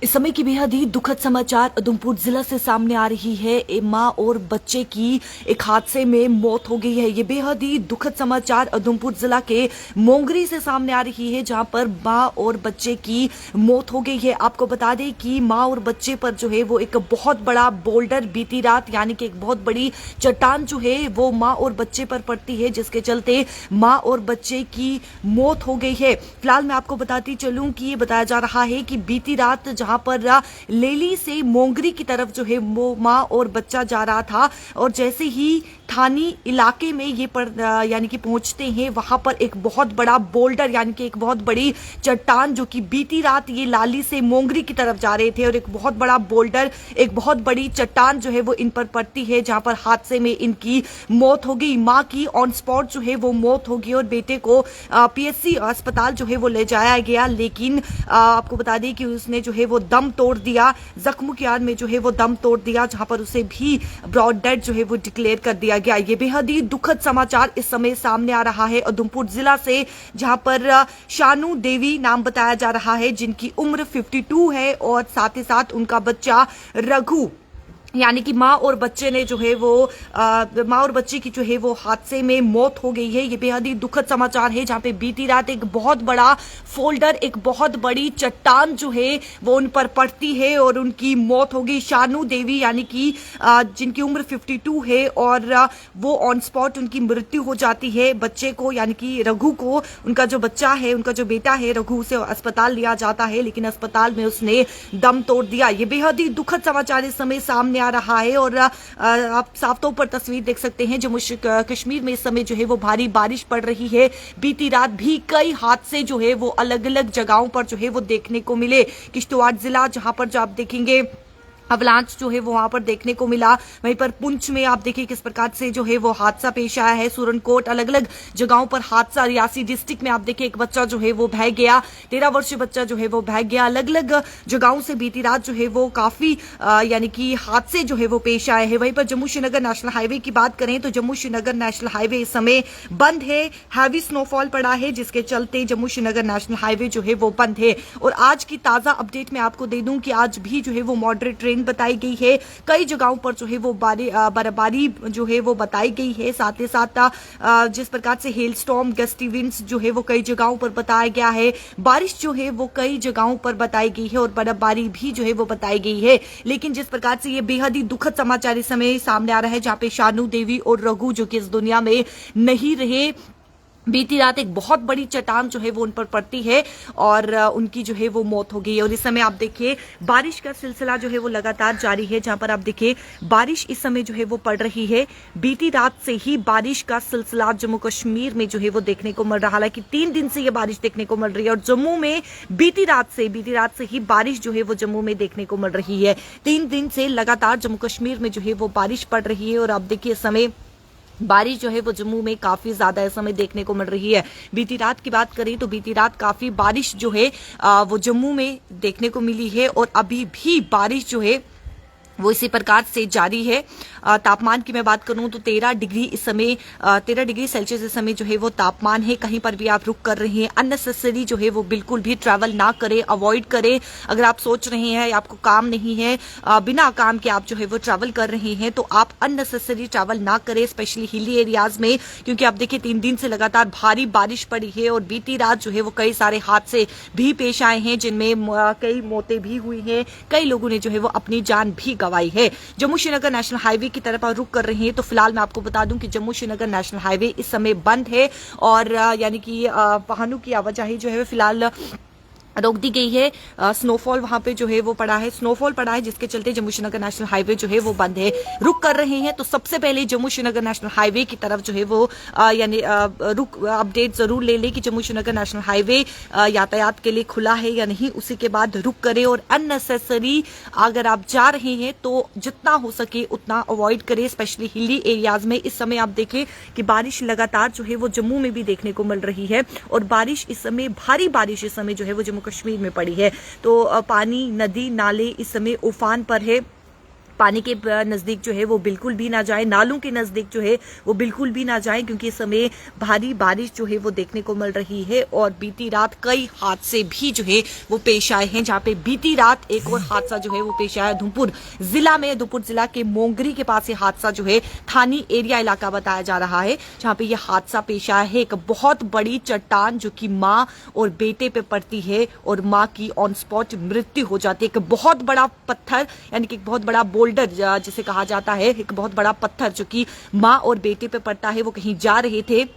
इस समय की बेहद ही दुखद समाचार उधमपुर जिला से सामने आ रही है। एक मां और बच्चे की एक हादसे में मौत हो गई है। ये बेहद ही दुखद समाचार उधमपुर जिला के मोंगरी से सामने आ रही है, जहां पर मां और बच्चे की मौत हो गई है। आपको बता दें कि मां और बच्चे पर जो है वो एक बहुत बड़ा बोल्डर बीती रात यानी कि एक बहुत बड़ी चट्टान जो है वो मां और बच्चे पर पड़ती है, जिसके चलते मां और बच्चे की मौत हो गई है। फिलहाल मैं आपको बताती चलूं कि ये बताया जा रहा है कि बीती रात जहां पर लेली से मोंगरी की तरफ जो है वो मां और बच्चा जा रहा था, और जैसे ही थानी इलाके में ये यानी कि पहुंचते हैं, वहां पर एक बहुत बड़ा बोल्डर यानी कि एक बहुत बड़ी चट्टान जो कि बीती रात ये लाली से मोंगरी की तरफ जा रहे थे, और एक बहुत बड़ा बोल्डर एक बहुत बड़ी चट्टान जो है वो इन पर पड़ती है, जहां पर हादसे में इनकी मौत हो गई। मां की ऑन स्पॉट जो है वो मौत हो गई और बेटे को पीएचसी अस्पताल जो है वो ले जाया गया, लेकिन आपको बता दें कि उसने जो है वो दम तोड़ दिया। जख्मों की आड़ में जो है वो दम तोड़ दिया, जहां पर उसे भी ब्रॉड डेड जो है वो डिक्लेयर कर दिया गया। ये बेहद ही दुखद समाचार इस समय सामने आ रहा है उधमपुर जिला से, जहां पर शानू देवी नाम बताया जा रहा है, जिनकी उम्र 52 है, और साथ ही साथ उनका बच्चा रघु यानी कि मां और बच्चे ने जो है वो मां और बच्चे की जो है वो हादसे में मौत हो गई है। ये बेहद ही दुखद समाचार है, जहां पे बीती रात एक बहुत बड़ा फोल्डर एक बहुत बड़ी चट्टान जो है वो उन पर पड़ती है और उनकी मौत हो गई। शानू देवी यानी कि जिनकी उम्र 52 है, और वो ऑन स्पॉट उनकी मृत्यु हो जाती है। बच्चे को यानी कि रघु को, उनका जो बच्चा है, उनका जो बेटा है रघु, उसे अस्पताल लिया जाता है, लेकिन अस्पताल में उसने दम तोड़ दिया। ये बेहद ही दुखद समाचार इस समय सामने आ रहा है, और आप साफ तौर पर तस्वीर देख सकते हैं। जम्मू कश्मीर में इस समय जो है वो भारी बारिश पड़ रही है। बीती रात भी कई हादसे जो है वो अलग अलग जगहों पर जो है वो देखने को मिले। किश्तवाड़ जिला जहां पर जो आप देखेंगे अवलांच जो है वो वहां पर देखने को मिला। वहीं पर पुंछ में आप देखिए किस प्रकार से जो है वो हादसा पेश आया है। सुरनकोट, अलग अलग जगहों पर हादसा। रियासी डिस्ट्रिक्ट में आप देखिए एक बच्चा जो है वो बह गया, 13 वर्षीय बच्चा जो है वो बह गया। अलग अलग जगहों से बीती रात जो है वो काफी यानी कि हादसे जो है वो पेश आए हैं। वहीं पर जम्मू श्रीनगर नेशनल हाईवे की बात करें तो जम्मू श्रीनगर नेशनल हाईवे इस समय बंद है। हैवी स्नोफॉल पड़ा है, जिसके चलते जम्मू श्रीनगर नेशनल हाईवे जो है वो बंद है। और आज की ताजा अपडेट में आपको दे दूं कि आज भी जो है वो मॉडरेट रेन बताई गई है। कई जगहों पर जो है वो बर्फबारी जो है वो बताई गई है। साथ ही साथ जिस प्रकार से हेल स्टॉर्म, गस्टी विंड्स जो है वो कई जगहों पर बताया गया है। बारिश जो है वो कई जगहों पर बताई गई है, और बर्फबारी भी जो है वो बताई गई है। लेकिन जिस प्रकार से ये बेहद ही दुखद समाचार इस समय सामने आ रहा है, जहां पे शानू देवी और रघु जो कि इस दुनिया में नहीं रहे, बीती रात एक बहुत बड़ी चट्टान जो है वो उन पर पड़ती है और उनकी जो है वो मौत हो गई है। और इस समय आप देखिए बारिश का सिलसिला जो है वो लगातार जारी है, जहां पर आप देखिए बारिश इस समय जो है वो पड़ रही है। बीती रात से ही बारिश का सिलसिला जम्मू कश्मीर में जो है वो देखने को मिल रहा है। हालांकि 3 दिन से ये बारिश देखने को मिल रही है, और जम्मू में बीती रात से ही बारिश जो है वो जम्मू में देखने को मिल रही है। 3 दिन से लगातार जम्मू कश्मीर में जो है वो बारिश पड़ रही है, और आप देखिए इस समय बारिश जो है वो जम्मू में काफी ज्यादा इस समय देखने को मिल रही है। बीती रात की बात करें तो बीती रात काफी बारिश जो है वो जम्मू में देखने को मिली है, और अभी भी बारिश जो है वो इसी प्रकार से जारी है। तापमान की मैं बात करूं तो 13 डिग्री सेल्सियस इस समय जो है वो तापमान है। कहीं पर भी आप रुक कर रहे हैं, अननेसेसरी जो है वो बिल्कुल भी ट्रैवल ना करें, अवॉइड करें। अगर आप सोच रहे हैं आपको काम नहीं है, बिना काम के आप जो है वो ट्रैवल कर रहे हैं, तो आप अननेसेसरी ट्रैवल ना करें, स्पेशली हिली एरियाज में, क्योंकि आप देखिए 3 दिन से लगातार भारी बारिश पड़ी है, और बीती रात जो है वो कई सारे हादसे भी पेश आए हैं, जिनमें कई मौतें भी हुई हैं, कई लोगों ने जो है वो अपनी जान भी गंवाई है। जम्मू श्रीनगर नेशनल हाईवे की तरफ रुक कर रहे हैं, तो फिलहाल मैं आपको बता दूं कि जम्मू श्रीनगर नेशनल हाईवे इस समय बंद है, और यानी कि वाहनों की आवाजाही जो है फिलहाल रोक दी गई है। स्नोफॉल वहां पे जो है वो स्नोफॉल पड़ा है, जिसके चलते जम्मू श्रीनगर नेशनल हाईवे जो है वो बंद है। रुक कर रहे हैं तो सबसे पहले जम्मू श्रीनगर नेशनल हाईवे की तरफ जो है वो यानी अपडेट जरूर ले लें कि जम्मू श्रीनगर नेशनल हाईवे यातायात के लिए खुला है या नहीं, उसी के बाद रुक करें। और अननेसेसरी अगर आप जा रहे हैं तो जितना हो सके उतना अवॉइड करें, स्पेशली हिली एरियाज में। इस समय आप देखें कि बारिश लगातार जो है वो जम्मू में भी देखने को मिल रही है, और बारिश इस समय भारी बारिश इस समय जो है वो जम्मू कश्मीर में पड़ी है। तो पानी, नदी, नाले इस समय उफान पर है। पानी के नजदीक जो है वो बिल्कुल भी ना जाए, नालों के नजदीक जो है वो बिल्कुल भी ना जाए, क्योंकि इस समय भारी बारिश जो है वो देखने को मिल रही है। और बीती रात कई हादसे भी जो है वो पेश आए हैं, जहां पे बीती रात एक और हादसा जो है वो पेश आया उधमपुर जिला में। उधमपुर जिला के मोंगरी के पास ये हादसा जो है थानी एरिया इलाका बताया जा रहा है, जहां पे ये हादसा पेश आया है। एक बहुत बड़ी चट्टान जो कि माँ और बेटे पे पड़ती है और माँ की ऑन स्पॉट मृत्यु हो जाती है। एक बहुत बड़ा पत्थर, यानी कि एक बहुत बड़ा बोल्डर जिसे कहा जाता है, एक बहुत बड़ा पत्थर जो कि माँ और बेटे पे पड़ता है। वो कहीं जा रहे थे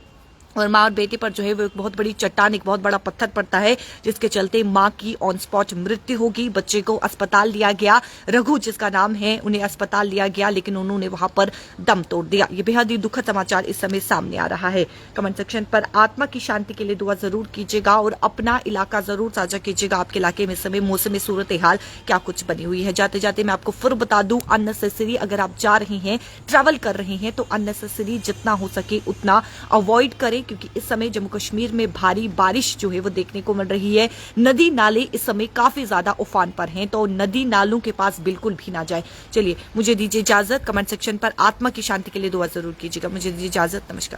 और माँ और बेटे पर जो है वो एक बहुत बड़ी चट्टान, एक बहुत बड़ा पत्थर पड़ता है, जिसके चलते माँ की ऑन स्पॉट मृत्यु होगी। बच्चे को अस्पताल लिया गया, रघु जिसका नाम है, उन्हें अस्पताल लिया गया, लेकिन उन्होंने वहां पर दम तोड़ दिया। ये बेहद ही दुखद समाचार इस समय सामने आ रहा है। कमेंट सेक्शन पर आत्मा की शांति के लिए दुआ जरूर कीजिएगा और अपना इलाका जरूर साझा कीजिएगा। आपके इलाके में इस समय मौसमी सूरत हाल क्या कुछ बनी हुई है। जाते जाते मैं आपको फिर बता दूं, अननेसेसरी अगर आप जा रहे हैं, ट्रैवल कर रहे हैं, तो अननेसेसरी जितना हो सके उतना अवॉइड करें, क्योंकि इस समय जम्मू कश्मीर में भारी बारिश जो है वो देखने को मिल रही है। नदी नाले इस समय काफी ज्यादा उफान पर हैं, तो नदी नालों के पास बिल्कुल भी ना जाए। चलिए मुझे दीजिए इजाजत। कमेंट सेक्शन पर आत्मा की शांति के लिए दुआ जरूर कीजिएगा। मुझे दीजिए इजाजत। नमस्कार।